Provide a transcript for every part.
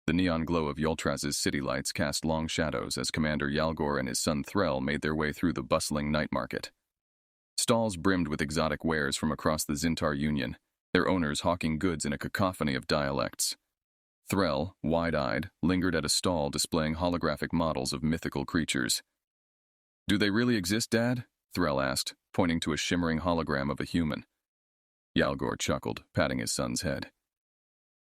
The neon glow of Yoltraz's city lights cast long shadows as Commander Yalgor and his son Threll made their way through the bustling night market. Stalls brimmed with exotic wares from across the Zintar Union, their owners hawking goods in a cacophony of dialects. Threll, wide-eyed, lingered at a stall displaying holographic models of mythical creatures. "Do they really exist, Dad?" Threll asked, pointing to a shimmering hologram of a human. Yalgor chuckled, patting his son's head.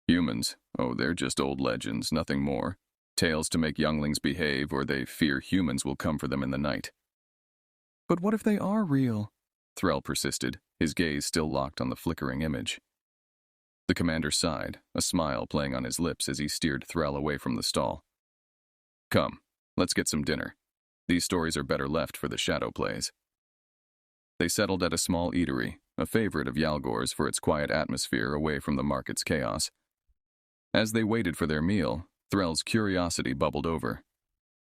"Humans? Oh, they're just old legends, nothing more. Tales to make younglings behave, or they fear humans will come for them in the night." "But what if they are real?" Threll persisted, his gaze still locked on the flickering image. The commander sighed, a smile playing on his lips as he steered Threll away from the stall. "Come, let's get some dinner. These stories are better left for the shadow plays." They settled at a small eatery, a favorite of Yalgor's for its quiet atmosphere away from the market's chaos. As they waited for their meal, Threll's curiosity bubbled over.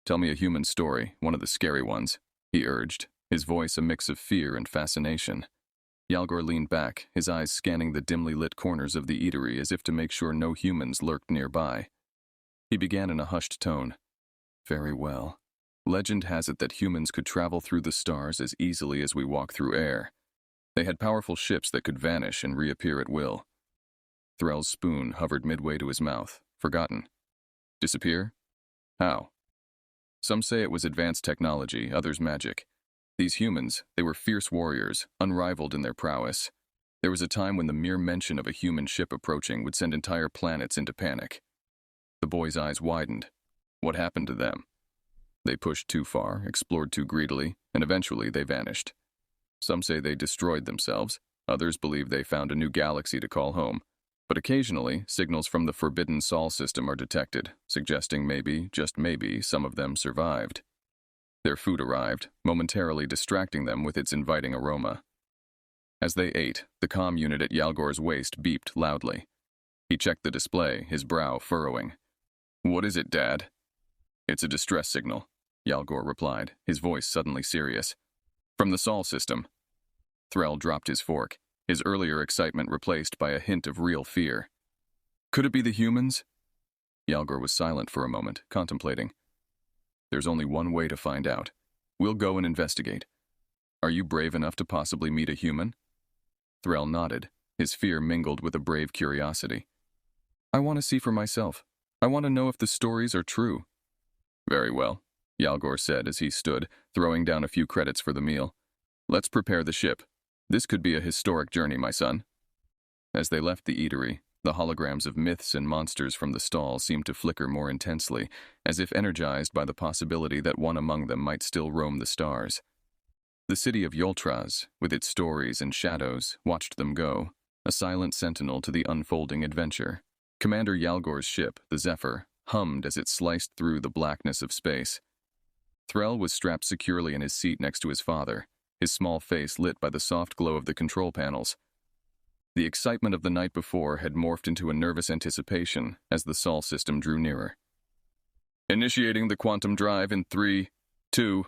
"Tell me a human story, one of the scary ones," he urged, his voice a mix of fear and fascination. Yalgor leaned back, his eyes scanning the dimly lit corners of the eatery as if to make sure no humans lurked nearby. He began in a hushed tone. "Very well. Legend has it that humans could travel through the stars as easily as we walk through air. They had powerful ships that could vanish and reappear at will." Threll's spoon hovered midway to his mouth, forgotten. "Disappear? How?" "Some say it was advanced technology, others magic. These humans, they were fierce warriors, unrivaled in their prowess. There was a time when the mere mention of a human ship approaching would send entire planets into panic." The boy's eyes widened. "What happened to them?" "They pushed too far, explored too greedily, and eventually they vanished. Some say they destroyed themselves, others believe they found a new galaxy to call home. But occasionally, signals from the forbidden Sol system are detected, suggesting maybe, just maybe, some of them survived. Their food arrived, momentarily distracting them with its inviting aroma. As they ate, the comm unit at Yalgor's waist beeped loudly. He checked the display, his brow furrowing. "What is it, Dad?" "It's a distress signal," Yalgor replied, his voice suddenly serious. "From the Sol system." Threll dropped his fork, his earlier excitement replaced by a hint of real fear. "Could it be the humans?" Yalgor was silent for a moment, contemplating. "There's only one way to find out. We'll go and investigate. Are you brave enough to possibly meet a human?" Threll nodded, his fear mingled with a brave curiosity. "I want to see for myself. I want to know if the stories are true." "Very well," Yalgor said as he stood, throwing down a few credits for the meal. "Let's prepare the ship. This could be a historic journey, my son." As they left the eatery, the holograms of myths and monsters from the stall seemed to flicker more intensely, as if energized by the possibility that one among them might still roam the stars. The city of Yoltraz, with its stories and shadows, watched them go, a silent sentinel to the unfolding adventure. Commander Yalgor's ship, the Zephyr, hummed as it sliced through the blackness of space. Threll was strapped securely in his seat next to his father, his small face lit by the soft glow of the control panels. The excitement of the night before had morphed into a nervous anticipation as the Sol system drew nearer. "Initiating the quantum drive in 3, 2,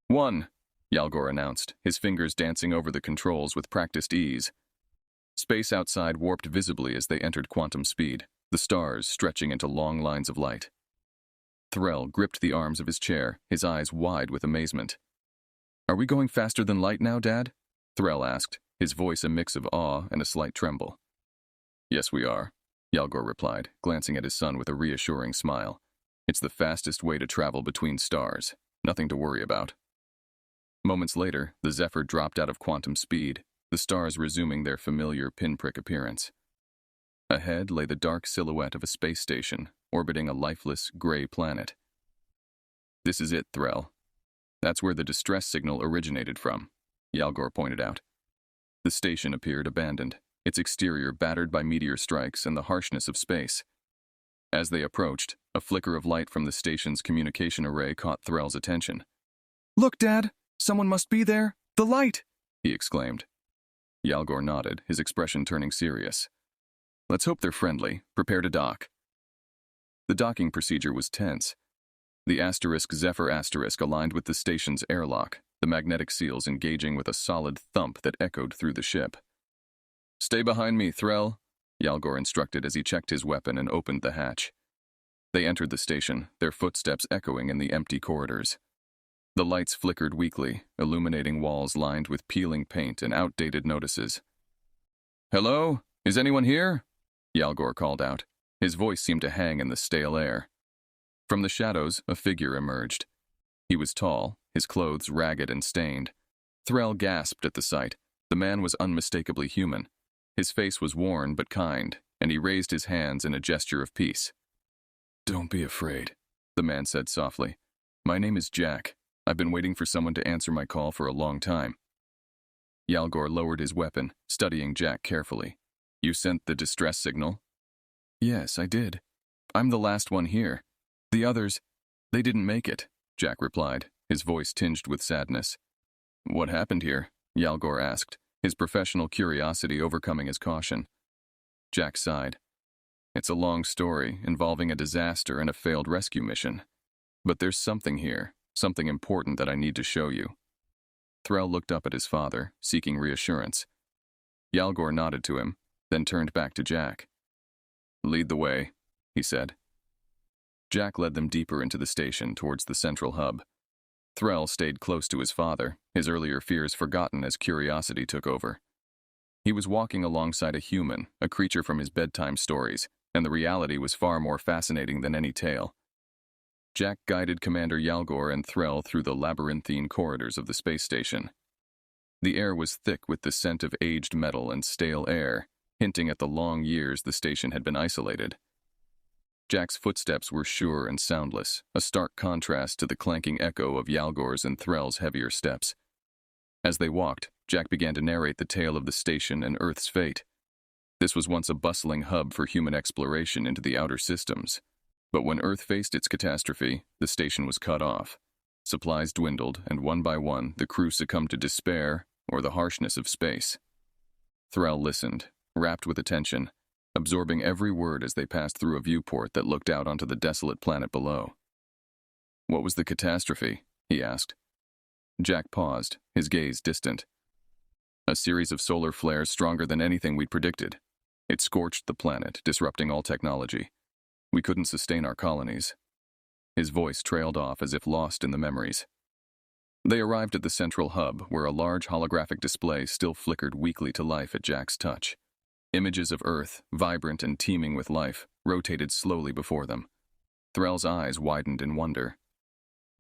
1, Yalgor announced, his fingers dancing over the controls with practiced ease. Space outside warped visibly as they entered quantum speed, the stars stretching into long lines of light. Threll gripped the arms of his chair, his eyes wide with amazement. "Are we going faster than light now, Dad?" Threll asked, his voice a mix of awe and a slight tremble. "Yes, we are," Yalgor replied, glancing at his son with a reassuring smile. "It's the fastest way to travel between stars. Nothing to worry about." Moments later, the Zephyr dropped out of quantum speed, the stars resuming their familiar pinprick appearance. Ahead lay the dark silhouette of a space station, orbiting a lifeless, gray planet. "This is it, Threll. That's where the distress signal originated from," Yalgor pointed out. The station appeared abandoned, its exterior battered by meteor strikes and the harshness of space. As they approached, a flicker of light from the station's communication array caught Threll's attention. "Look, Dad! Someone must be there! The light!" he exclaimed. Yalgor nodded, his expression turning serious. "Let's hope they're friendly. Prepare to dock." The docking procedure was tense. The Zephyr aligned with the station's airlock, the magnetic seals engaging with a solid thump that echoed through the ship. "Stay behind me, Threll," Yalgor instructed as he checked his weapon and opened the hatch. They entered the station, their footsteps echoing in the empty corridors. The lights flickered weakly, illuminating walls lined with peeling paint and outdated notices. "Hello? Is anyone here?" Yalgor called out. His voice seemed to hang in the stale air. From the shadows, a figure emerged. He was tall, his clothes ragged and stained. Threll gasped at the sight. The man was unmistakably human. His face was worn but kind, and he raised his hands in a gesture of peace. "Don't be afraid," the man said softly. "My name is Jack. I've been waiting for someone to answer my call for a long time." Yalgor lowered his weapon, studying Jack carefully. "You sent the distress signal?" "Yes, I did. I'm the last one here. The others, they didn't make it," Jack replied, his voice tinged with sadness. "What happened here?" Yalgor asked, his professional curiosity overcoming his caution. Jack sighed. "It's a long story involving a disaster and a failed rescue mission. But there's something here, something important that I need to show you." Threll looked up at his father, seeking reassurance. Yalgor nodded to him, then turned back to Jack. "Lead the way," he said. Jack led them deeper into the station towards the central hub. Threll stayed close to his father, his earlier fears forgotten as curiosity took over. He was walking alongside a human, a creature from his bedtime stories, and the reality was far more fascinating than any tale. Jack guided Commander Yalgor and Threll through the labyrinthine corridors of the space station. The air was thick with the scent of aged metal and stale air, hinting at the long years the station had been isolated. Jack's footsteps were sure and soundless, a stark contrast to the clanking echo of Yalgor's and Threll's heavier steps. As they walked, Jack began to narrate the tale of the station and Earth's fate. This was once a bustling hub for human exploration into the outer systems. But when Earth faced its catastrophe, the station was cut off. Supplies dwindled, and one by one, the crew succumbed to despair or the harshness of space. Threll listened, rapt with attention, absorbing every word as they passed through a viewport that looked out onto the desolate planet below. "What was the catastrophe?" he asked. Jack paused, his gaze distant. "A series of solar flares stronger than anything we'd predicted. It scorched the planet, disrupting all technology. We couldn't sustain our colonies." His voice trailed off as if lost in the memories. They arrived at the central hub, where a large holographic display still flickered weakly to life at Jack's touch. Images of Earth, vibrant and teeming with life, rotated slowly before them. Threll's eyes widened in wonder.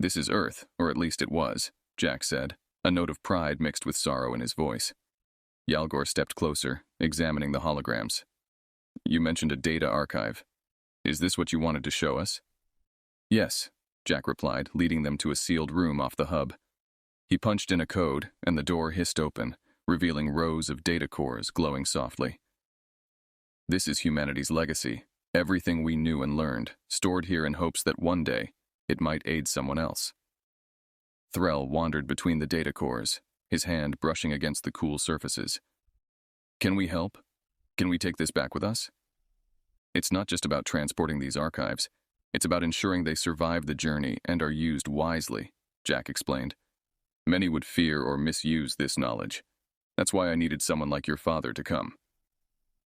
"This is Earth, or at least it was," Jack said, a note of pride mixed with sorrow in his voice. Yalgor stepped closer, examining the holograms. "You mentioned a data archive. Is this what you wanted to show us?" "Yes," Jack replied, leading them to a sealed room off the hub. He punched in a code, and the door hissed open, revealing rows of data cores glowing softly. "This is humanity's legacy, everything we knew and learned, stored here in hopes that one day it might aid someone else." Threll wandered between the data cores, his hand brushing against the cool surfaces. "Can we help? Can we take this back with us?" "It's not just about transporting these archives. It's about ensuring they survive the journey and are used wisely," Jack explained. "Many would fear or misuse this knowledge. That's why I needed someone like your father to come."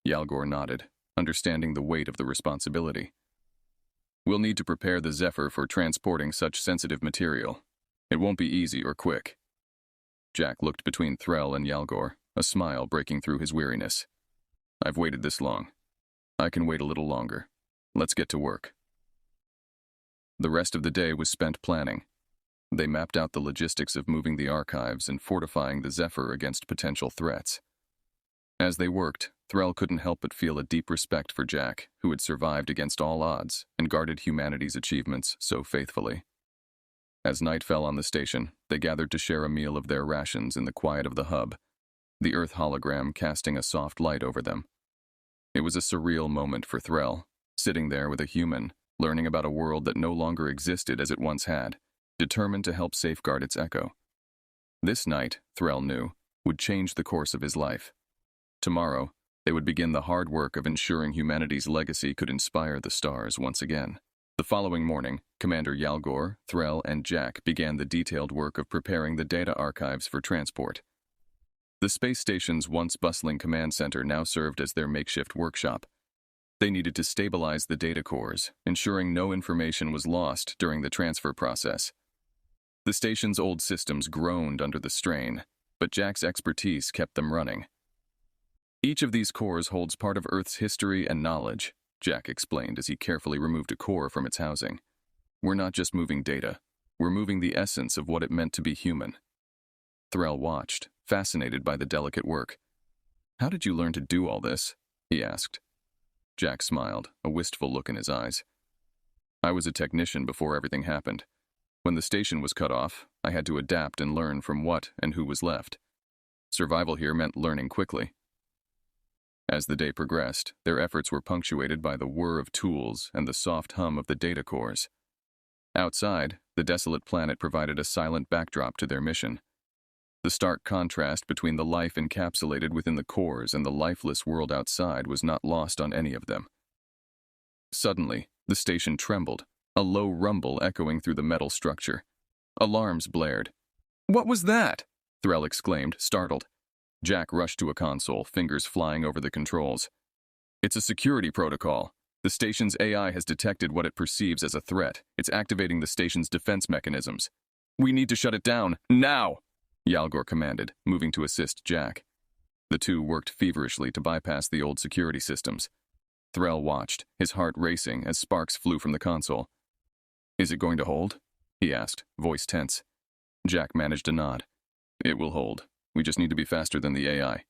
Yalgor nodded, understanding the weight of the responsibility. "We'll need to prepare the Zephyr for transporting such sensitive material. It won't be easy or quick." Jack looked between Threll and Yalgor, a smile breaking through his weariness. "I've waited this long. I can wait a little longer. Let's get to work." The rest of the day was spent planning. They mapped out the logistics of moving the archives and fortifying the Zephyr against potential threats. As they worked, Threll couldn't help but feel a deep respect for Jack, who had survived against all odds and guarded humanity's achievements so faithfully. As night fell on the station, they gathered to share a meal of their rations in the quiet of the hub, the Earth hologram casting a soft light over them. It was a surreal moment for Threll, sitting there with a human, learning about a world that no longer existed as it once had, determined to help safeguard its echo. This night, Threll knew, would change the course of his life. Tomorrow, they would begin the hard work of ensuring humanity's legacy could inspire the stars once again. The following morning, Commander Yalgor, Threll, and Jack began the detailed work of preparing the data archives for transport. The space station's once bustling command center now served as their makeshift workshop. They needed to stabilize the data cores, ensuring no information was lost during the transfer process. The station's old systems groaned under the strain, but Jack's expertise kept them running. Each of these cores holds part of Earth's history and knowledge, Jack explained as he carefully removed a core from its housing. We're not just moving data, we're moving the essence of what it meant to be human. Threll watched, fascinated by the delicate work. How did you learn to do all this? He asked. Jack smiled, a wistful look in his eyes. I was a technician before everything happened. When the station was cut off, I had to adapt and learn from what and who was left. Survival here meant learning quickly. As the day progressed, their efforts were punctuated by the whir of tools and the soft hum of the data cores. Outside, the desolate planet provided a silent backdrop to their mission. The stark contrast between the life encapsulated within the cores and the lifeless world outside was not lost on any of them. Suddenly, the station trembled, a low rumble echoing through the metal structure. Alarms blared. "What was that?" Threll exclaimed, startled. Jack rushed to a console, fingers flying over the controls. "It's a security protocol. The station's AI has detected what it perceives as a threat. It's activating the station's defense mechanisms. We need to shut it down, now!" Yalgor commanded, moving to assist Jack. The two worked feverishly to bypass the old security systems. Threll watched, his heart racing as sparks flew from the console. "Is it going to hold?" he asked, voice tense. Jack managed a nod. "It will hold. We just need to be faster than the AI."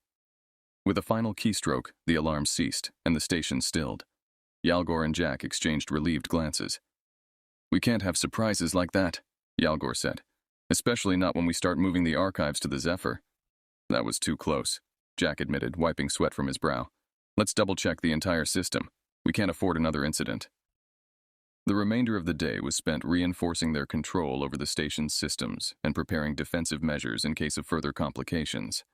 With a final keystroke, the alarm ceased, and the station stilled. Yalgor and Jack exchanged relieved glances. "We can't have surprises like that," Yalgor said. "Especially not when we start moving the archives to the Zephyr." "That was too close," Jack admitted, wiping sweat from his brow. "Let's double-check the entire system. We can't afford another incident." The remainder of the day was spent reinforcing their control over the station's systems and preparing defensive measures in case of further complications.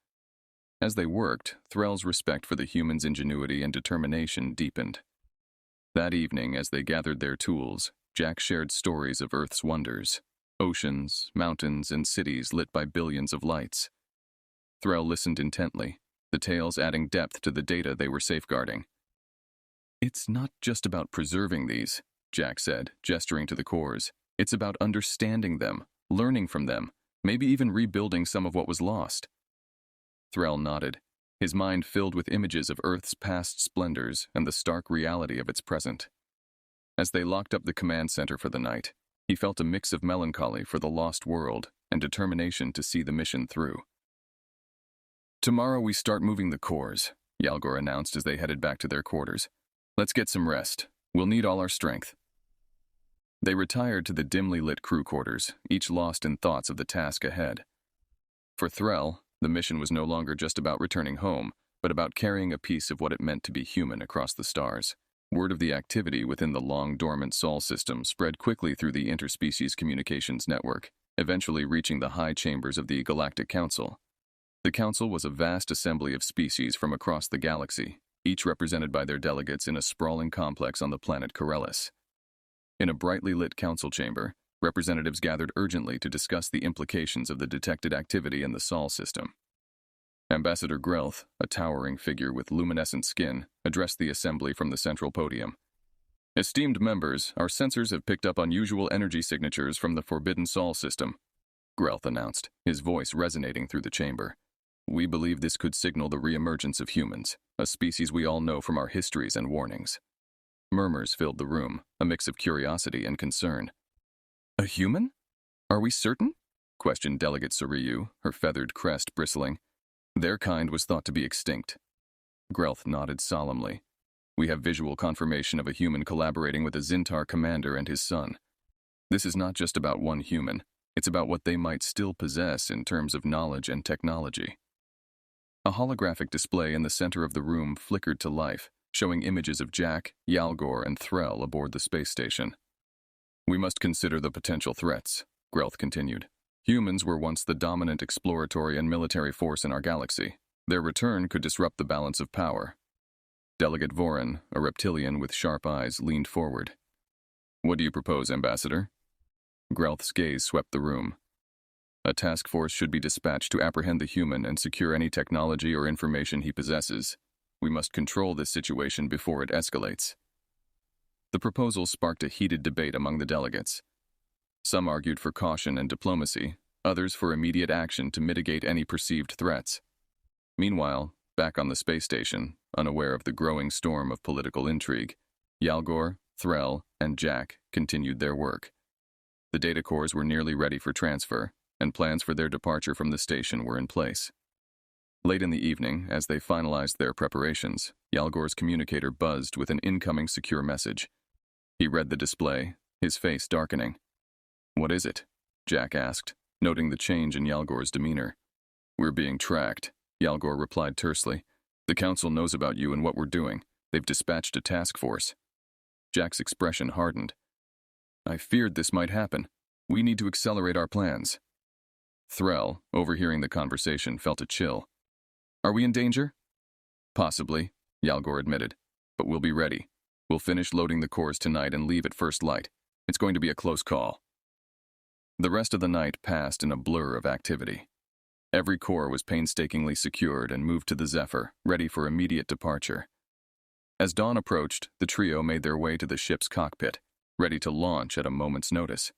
As they worked, Threll's respect for the humans' ingenuity and determination deepened. That evening, as they gathered their tools, Jack shared stories of Earth's wonders. Oceans, mountains, and cities lit by billions of lights. Threll listened intently, the tales adding depth to the data they were safeguarding. "It's not just about preserving these," Jack said, gesturing to the cores. "It's about understanding them, learning from them, maybe even rebuilding some of what was lost." Threll nodded, his mind filled with images of Earth's past splendors and the stark reality of its present. As they locked up the command center for the night, he felt a mix of melancholy for the lost world and determination to see the mission through. "Tomorrow we start moving the cores," Yalgor announced as they headed back to their quarters. "Let's get some rest. We'll need all our strength." They retired to the dimly lit crew quarters, each lost in thoughts of the task ahead. For Threll, the mission was no longer just about returning home, but about carrying a piece of what it meant to be human across the stars. Word of the activity within the long-dormant Sol system spread quickly through the interspecies communications network, eventually reaching the high chambers of the Galactic Council. The Council was a vast assembly of species from across the galaxy, each represented by their delegates in a sprawling complex on the planet Corellis. In a brightly lit council chamber, representatives gathered urgently to discuss the implications of the detected activity in the Sol system. Ambassador Grelth, a towering figure with luminescent skin, addressed the assembly from the central podium. "Esteemed members, our sensors have picked up unusual energy signatures from the Forbidden Sol system," Grelth announced, his voice resonating through the chamber. "We believe this could signal the reemergence of humans, a species we all know from our histories and warnings." Murmurs filled the room, a mix of curiosity and concern. "A human? Are we certain?" questioned Delegate Soryu, her feathered crest bristling. "Their kind was thought to be extinct." Grelth nodded solemnly. "We have visual confirmation of a human collaborating with a Xintar commander and his son. This is not just about one human, it's about what they might still possess in terms of knowledge and technology." A holographic display in the center of the room flickered to life, showing images of Jack, Yalgor, and Threll aboard the space station. "We must consider the potential threats," Grelth continued. "Humans were once the dominant exploratory and military force in our galaxy. Their return could disrupt the balance of power." Delegate Vorin, a reptilian with sharp eyes, leaned forward. "What do you propose, Ambassador?" Grelth's gaze swept the room. "A task force should be dispatched to apprehend the human and secure any technology or information he possesses. We must control this situation before it escalates. The proposal sparked a heated debate among the delegates. Some argued for caution and diplomacy, others for immediate action to mitigate any perceived threats. Meanwhile, back on the space station, unaware of the growing storm of political intrigue, Yalgor, Threll, and Jack continued their work. The data cores were nearly ready for transfer, and plans for their departure from the station were in place. Late in the evening, as they finalized their preparations, Yalgor's communicator buzzed with an incoming secure message. He read the display, his face darkening. "What is it?" Jack asked, noting the change in Yalgor's demeanor. "We're being tracked," Yalgor replied tersely. "The Council knows about you and what we're doing. They've dispatched a task force." Jack's expression hardened. "I feared this might happen. We need to accelerate our plans." Threll, overhearing the conversation, felt a chill. "Are we in danger?" "Possibly," Yalgor admitted. "But we'll be ready. We'll finish loading the cores tonight and leave at first light. It's going to be a close call." The rest of the night passed in a blur of activity. Every core was painstakingly secured and moved to the Zephyr, ready for immediate departure. As dawn approached, the trio made their way to the ship's cockpit, ready to launch at a moment's notice.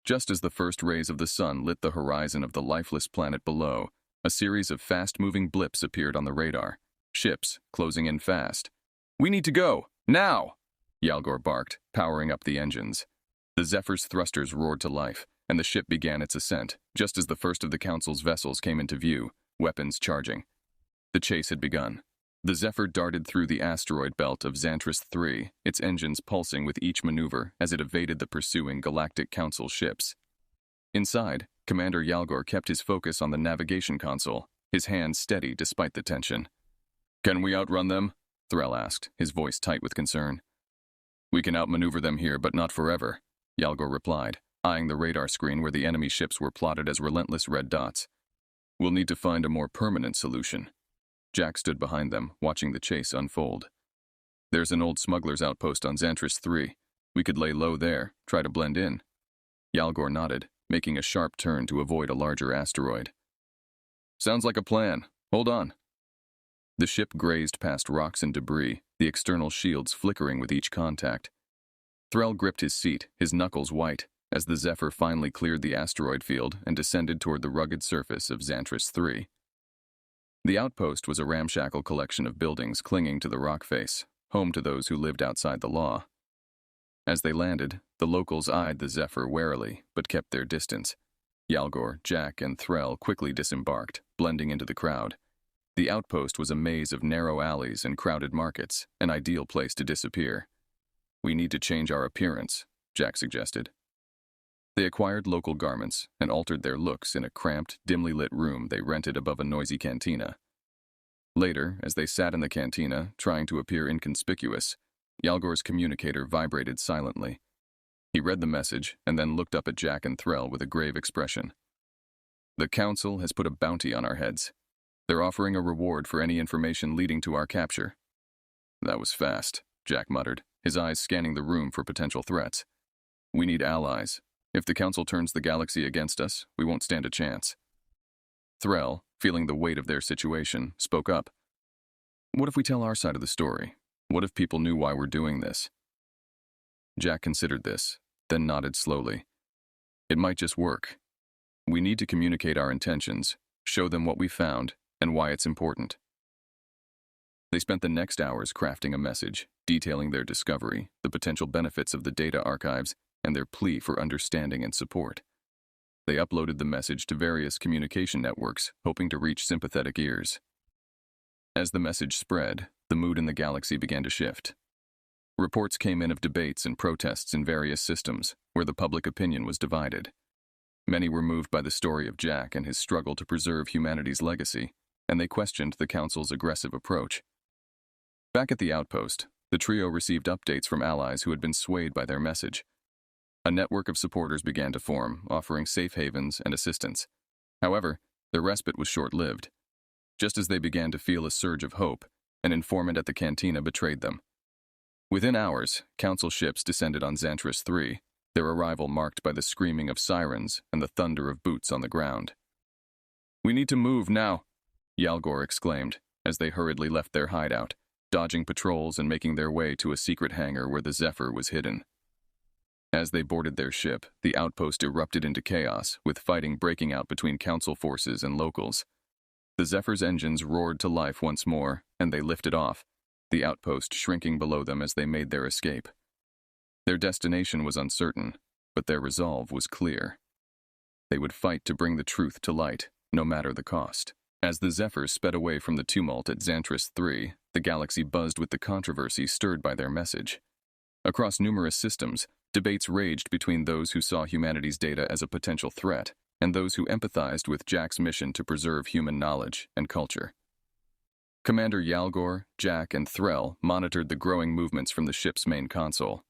Just as the first rays of the sun lit the horizon of the lifeless planet below, a series of fast-moving blips appeared on the radar. Ships closing in fast. "We need to go! Now!" Yalgor barked, powering up the engines. The Zephyr's thrusters roared to life, and the ship began its ascent, just as the first of the Council's vessels came into view, weapons charging. The chase had begun. The Zephyr darted through the asteroid belt of Xantris III, its engines pulsing with each maneuver as it evaded the pursuing Galactic Council ships. Inside, Commander Yalgor kept his focus on the navigation console, his hands steady despite the tension. "Can we outrun them?" Threll asked, his voice tight with concern. "We can outmaneuver them here, but not forever," Yalgor replied, eyeing the radar screen where the enemy ships were plotted as relentless red dots. "We'll need to find a more permanent solution." Jack stood behind them, watching the chase unfold. "There's an old smuggler's outpost on Xantris III. We could lay low there, try to blend in." Yalgor nodded, making a sharp turn to avoid a larger asteroid. "Sounds like a plan. Hold on." The ship grazed past rocks and debris, the external shields flickering with each contact. Threll gripped his seat, his knuckles white, as the Zephyr finally cleared the asteroid field and descended toward the rugged surface of Xantris III. The outpost was a ramshackle collection of buildings clinging to the rock face, home to those who lived outside the law. As they landed, the locals eyed the Zephyr warily, but kept their distance. Yalgor, Jack, and Threll quickly disembarked, blending into the crowd. The outpost was a maze of narrow alleys and crowded markets, an ideal place to disappear. "We need to change our appearance," Jack suggested. They acquired local garments and altered their looks in a cramped, dimly lit room they rented above a noisy cantina. Later, as they sat in the cantina, trying to appear inconspicuous, Yalgor's communicator vibrated silently. He read the message and then looked up at Jack and Threll with a grave expression. "The Council has put a bounty on our heads. They're offering a reward for any information leading to our capture." "That was fast," Jack muttered, his eyes scanning the room for potential threats. "We need allies. If the Council turns the galaxy against us, we won't stand a chance." Threll, feeling the weight of their situation, spoke up. "What if we tell our side of the story? What if people knew why we're doing this?" Jack considered this, then nodded slowly. "It might just work. We need to communicate our intentions, show them what we found, and why it's important." They spent the next hours crafting a message, detailing their discovery, the potential benefits of the data archives, and their plea for understanding and support. They uploaded the message to various communication networks, hoping to reach sympathetic ears. As the message spread, the mood in the galaxy began to shift. Reports came in of debates and protests in various systems, where the public opinion was divided. Many were moved by the story of Jack and his struggle to preserve humanity's legacy, and they questioned the Council's aggressive approach. Back at the outpost, the trio received updates from allies who had been swayed by their message. A network of supporters began to form, offering safe havens and assistance. However, their respite was short-lived. Just as they began to feel a surge of hope, an informant at the cantina betrayed them. Within hours, Council ships descended on Xantris III, their arrival marked by the screaming of sirens and the thunder of boots on the ground. "We need to move now," Yalgor exclaimed, as they hurriedly left their hideout, dodging patrols and making their way to a secret hangar where the Zephyr was hidden. As they boarded their ship, the outpost erupted into chaos, with fighting breaking out between Council forces and locals. The Zephyr's engines roared to life once more, and they lifted off, the outpost shrinking below them as they made their escape. Their destination was uncertain, but their resolve was clear. They would fight to bring the truth to light, no matter the cost. As the Zephyr sped away from the tumult at Xantris 3, the galaxy buzzed with the controversy stirred by their message. Across numerous systems, debates raged between those who saw humanity's data as a potential threat and those who empathized with Jack's mission to preserve human knowledge and culture. Commander Yalgor, Jack, and Threll monitored the growing movements from the ship's main console.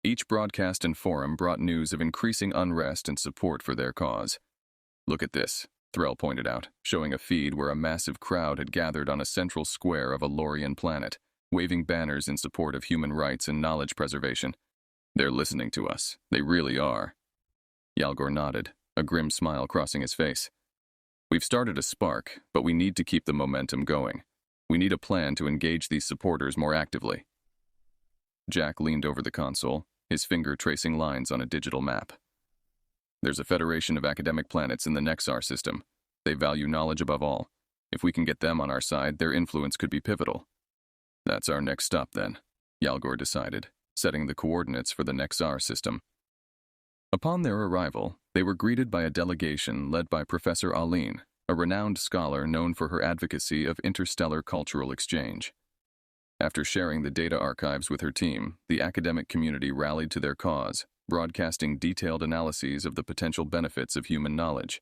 Each broadcast and forum brought news of increasing unrest and support for their cause. "Look at this," Threll pointed out, showing a feed where a massive crowd had gathered on a central square of a Lorian planet, waving banners in support of human rights and knowledge preservation. "They're listening to us. They really are." Yalgor nodded, a grim smile crossing his face. "We've started a spark, but we need to keep the momentum going. We need a plan to engage these supporters more actively." Jack leaned over the console, his finger tracing lines on a digital map. "There's a federation of academic planets in the Nexar system. They value knowledge above all. If we can get them on our side, their influence could be pivotal." "That's our next stop, then," Yalgor decided, setting the coordinates for the Nexar system. Upon their arrival, they were greeted by a delegation led by Professor Aline, a renowned scholar known for her advocacy of interstellar cultural exchange. After sharing the data archives with her team, the academic community rallied to their cause, broadcasting detailed analyses of the potential benefits of human knowledge.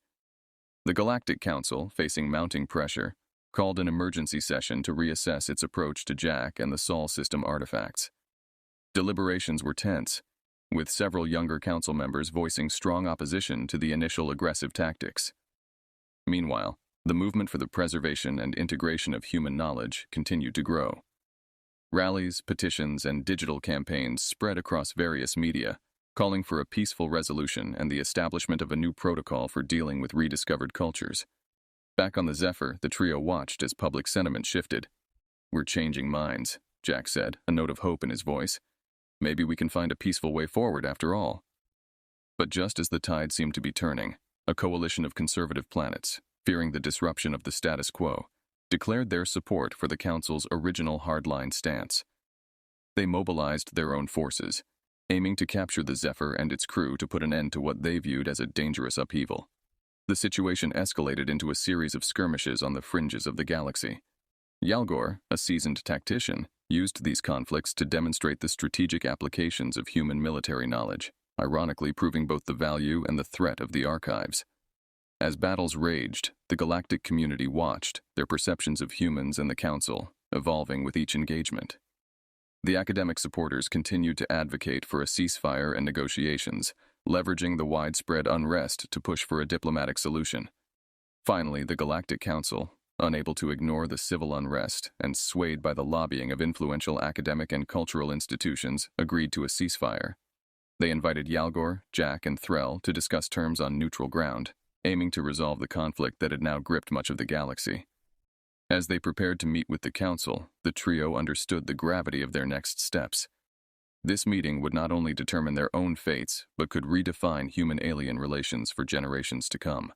The Galactic Council, facing mounting pressure, called an emergency session to reassess its approach to Jack and the Sol system artifacts. Deliberations were tense, with several younger council members voicing strong opposition to the initial aggressive tactics. Meanwhile, the movement for the preservation and integration of human knowledge continued to grow. Rallies, petitions, and digital campaigns spread across various media, calling for a peaceful resolution and the establishment of a new protocol for dealing with rediscovered cultures. Back on the Zephyr, the trio watched as public sentiment shifted. "We're changing minds," Jack said, a note of hope in his voice. "Maybe we can find a peaceful way forward after all." But just as the tide seemed to be turning, a coalition of conservative planets, fearing the disruption of the status quo, declared their support for the Council's original hardline stance. They mobilized their own forces, aiming to capture the Zephyr and its crew to put an end to what they viewed as a dangerous upheaval. The situation escalated into a series of skirmishes on the fringes of the galaxy. Yalgor, a seasoned tactician, used these conflicts to demonstrate the strategic applications of human military knowledge, ironically proving both the value and the threat of the archives. As battles raged, the galactic community watched, their perceptions of humans and the Council evolving with each engagement. The academic supporters continued to advocate for a ceasefire and negotiations, leveraging the widespread unrest to push for a diplomatic solution. Finally, the Galactic Council, unable to ignore the civil unrest and swayed by the lobbying of influential academic and cultural institutions, agreed to a ceasefire. They invited Yalgor, Jack, and Threll to discuss terms on neutral ground, aiming to resolve the conflict that had now gripped much of the galaxy. As they prepared to meet with the Council, the trio understood the gravity of their next steps. This meeting would not only determine their own fates, but could redefine human-alien relations for generations to come.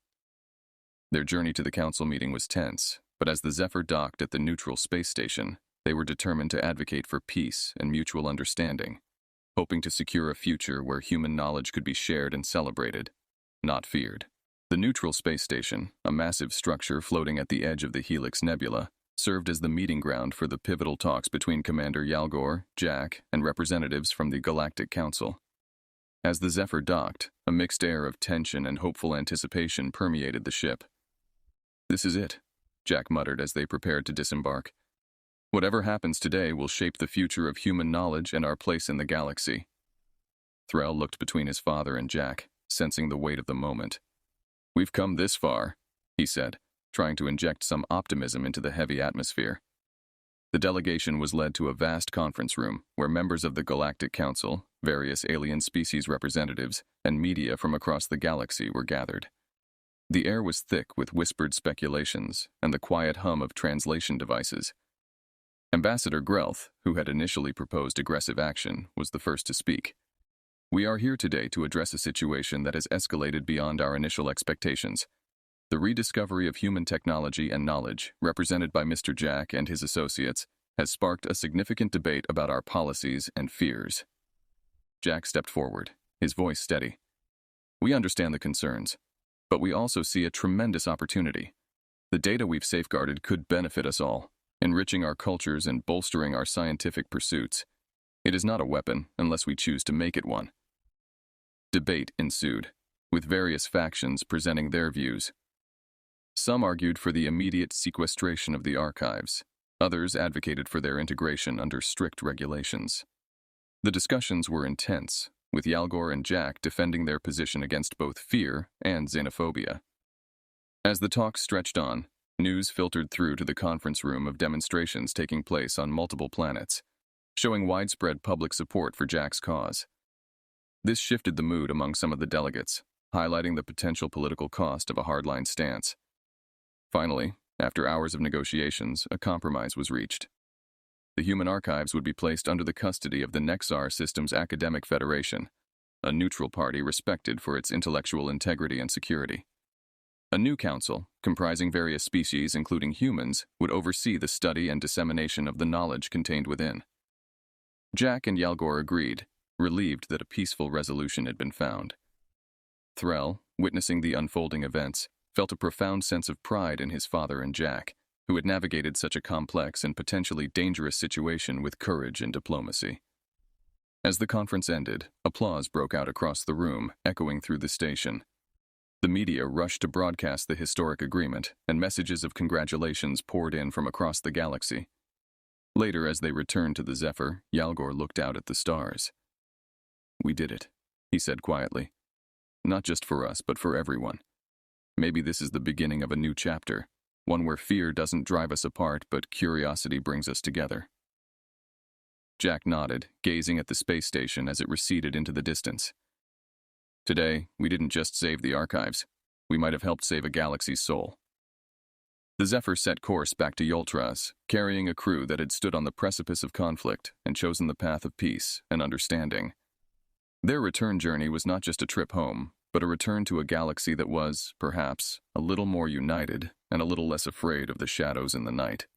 Their journey to the Council meeting was tense, but as the Zephyr docked at the neutral space station, they were determined to advocate for peace and mutual understanding, hoping to secure a future where human knowledge could be shared and celebrated, not feared. The neutral space station, a massive structure floating at the edge of the Helix Nebula, served as the meeting ground for the pivotal talks between Commander Yalgor, Jack, and representatives from the Galactic Council. As the Zephyr docked, a mixed air of tension and hopeful anticipation permeated the ship. "This is it," Jack muttered as they prepared to disembark. "Whatever happens today will shape the future of human knowledge and our place in the galaxy." Threll looked between his father and Jack, sensing the weight of the moment. "We've come this far," he said, trying to inject some optimism into the heavy atmosphere. The delegation was led to a vast conference room where members of the Galactic Council, various alien species representatives, and media from across the galaxy were gathered. The air was thick with whispered speculations and the quiet hum of translation devices. Ambassador Grelth, who had initially proposed aggressive action, was the first to speak. "We are here today to address a situation that has escalated beyond our initial expectations. The rediscovery of human technology and knowledge, represented by Mr. Jack and his associates, has sparked a significant debate about our policies and fears." Jack stepped forward, his voice steady. "We understand the concerns, but we also see a tremendous opportunity. The data we've safeguarded could benefit us all, enriching our cultures and bolstering our scientific pursuits. It is not a weapon unless we choose to make it one." Debate ensued, with various factions presenting their views. Some argued for the immediate sequestration of the archives. Others advocated for their integration under strict regulations. The discussions were intense, with Yalgor and Jack defending their position against both fear and xenophobia. As the talks stretched on, news filtered through to the conference room of demonstrations taking place on multiple planets, showing widespread public support for Jack's cause. This shifted the mood among some of the delegates, highlighting the potential political cost of a hardline stance. Finally, after hours of negotiations, a compromise was reached. The human archives would be placed under the custody of the Nexar Systems Academic Federation, a neutral party respected for its intellectual integrity and security. A new council, comprising various species including humans, would oversee the study and dissemination of the knowledge contained within. Jack and Yalgor agreed, relieved that a peaceful resolution had been found. Threll, witnessing the unfolding events, felt a profound sense of pride in his father and Jack, who had navigated such a complex and potentially dangerous situation with courage and diplomacy. As the conference ended, applause broke out across the room, echoing through the station. The media rushed to broadcast the historic agreement, and messages of congratulations poured in from across the galaxy. Later, as they returned to the Zephyr, Yalgor looked out at the stars. "We did it," he said quietly. "Not just for us, but for everyone. Maybe this is the beginning of a new chapter, one where fear doesn't drive us apart, but curiosity brings us together." Jack nodded, gazing at the space station as it receded into the distance. "Today, we didn't just save the archives. We might have helped save a galaxy's soul." The Zephyr set course back to Yoltras, carrying a crew that had stood on the precipice of conflict and chosen the path of peace and understanding. Their return journey was not just a trip home, but a return to a galaxy that was, perhaps, a little more united and a little less afraid of the shadows in the night.